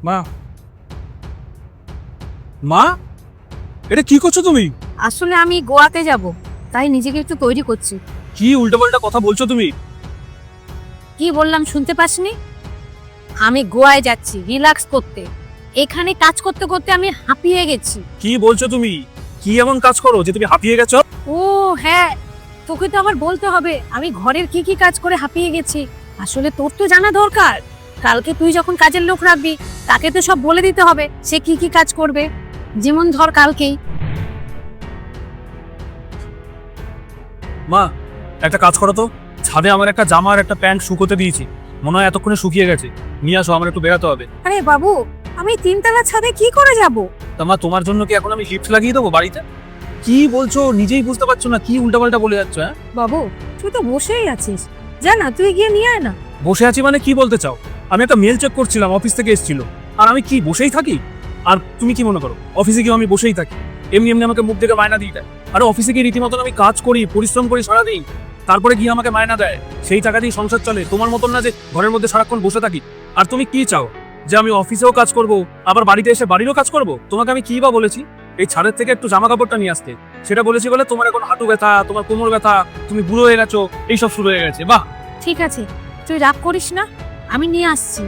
মা, মা, এটা কি করছো তুমি? আসলে আমি গোয়াতে যাব, তাই নিজেকে একটু তৈরি করছি। কি উল্টোপাল্টা কথা বলছো তুমি? কি বললাম শুনতে পাসনি? আমি গোয়ায় যাচ্ছি রিল্যাক্স করতে। এখানে কাজ করতে করতে আমি হাঁপিয়ে গেছি। কি বলছো তুমি? কি এমন কাজ করো যে তুমি হাঁপিয়ে গেছো? ও হ্যাঁ, তোকে তো আবার বলতে হবে আমি ঘরের কি কি কাজ করে হাঁপিয়ে গেছি। আসলে তোর তো জানা দরকার, কালকে তুই যখন কাজের লোক রাখবি তাকে তো সব বলে দিতে হবে সে কি কি কাজ করবে। যেমন ধর কালকেই মা, একটা কাজ করো তো, ছাদে আমার একটা জামা আর একটা প্যান্ট শুকোতে দিয়েছি, মনে হয় এতক্ষণে শুকিয়ে গেছে। নিয়ে আসো, আমার একটু বেরাতে হবে। আরে বাবু, আমি তিনতলা ছাদে কি করে যাব? তা মা, তোমার জন্য কি এখন আমি লিফট লাগিয়ে দেবো বাড়িতে? কি বলছো নিজেই বুঝতে পারছো না? কি উল্টাপাল্টা বলে যাচ্ছ? হ্যাঁ, বাবু তুই তো বসেই আছিস, যা না তুই গিয়ে নিয়ে আয় না। বসে আছি মানে কি বলতে চাও? আমি একটা মেল চেক করছিলাম, অফিস থেকে এসেছিল। আর আমি কি বসেই থাকি? আর তুমি কি মনে করো অফিসে গিয়ে আমি বসেই থাকি? এমনি এমনি আমাকে মুখ থেকে মায়না দিয়ে দেয়। আর অফিসে গিয়ে রীতিমতন আমি কাজ করি, পরিশ্রম করি সারাদিন, তারপরে গিয়ে আমাকে মায়না দেয়। সেই টাকা দিয়ে সংসার চলে। তোমার মতন না যে ঘরের মধ্যে সারাক্ষণ বসে থাকি। আর তুমি কি চাও, যে আমি অফিসেও কাজ করব, আবার বাড়িতে এসে বাড়িরও কাজ করব? তোমাকে আমি কি বা বলেছি? এই ছাদের থেকে একটু জামা কাপড়টা নিয়ে আসতে, সেটা বলেছি বলে তোমার এখন হাঁটু ব্যথা, তোমার কোমর ব্যথা, তুমি বুড়ো হয়ে গেছো, এইসব শুরু হয়ে গেছে। বাহ, ঠিক আছে, তুই রাগ করিস না, আমি নিয়ে আসছি।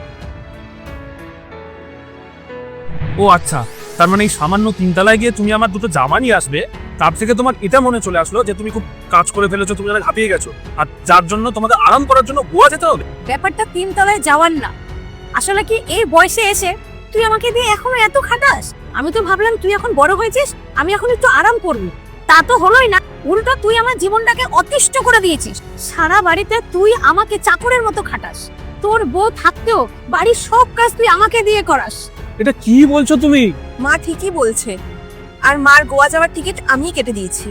ও আচ্ছা, তার মানে এই সামান্য তিনতলায় গিয়ে তুমি আমার দুটো জামা নিয়ে আসবে, তার থেকে তোমার এটা মনে চলে আসলো যে তুমি খুব কাজ করে ফেলেছো, তুমি অনেক হাঁপিয়ে গেছো, আর যার জন্য তোমাদের আরাম করার জন্য গোয়া যেতে হবে। ব্যাপারটা তিনতলায় যাওয়ার না, আসলে কি এই বয়সে এসে তুই আমাকে দিয়ে এখনো এত খাটাস। আমি তো ভাবলাম তুই এখন বড় হয়েছিস, আমি এখন একটু আরাম করবি। তা তো হলোই না, উল্টো তুই আমার জীবনটাকে অতিষ্ঠ করে দিয়েছিস। সারা বাড়িতে তুই আমাকে চাকরের মতো খাটাস, তোর বউ থাকতেও বাড়ির সব কাজ তুই আমাকে দিয়ে করাস। এটা কি বলছো তুমি? মা ঠিকই বলছে, আর মার গোয়া যাওয়ার টিকিট আমিই কেটে দিয়েছি।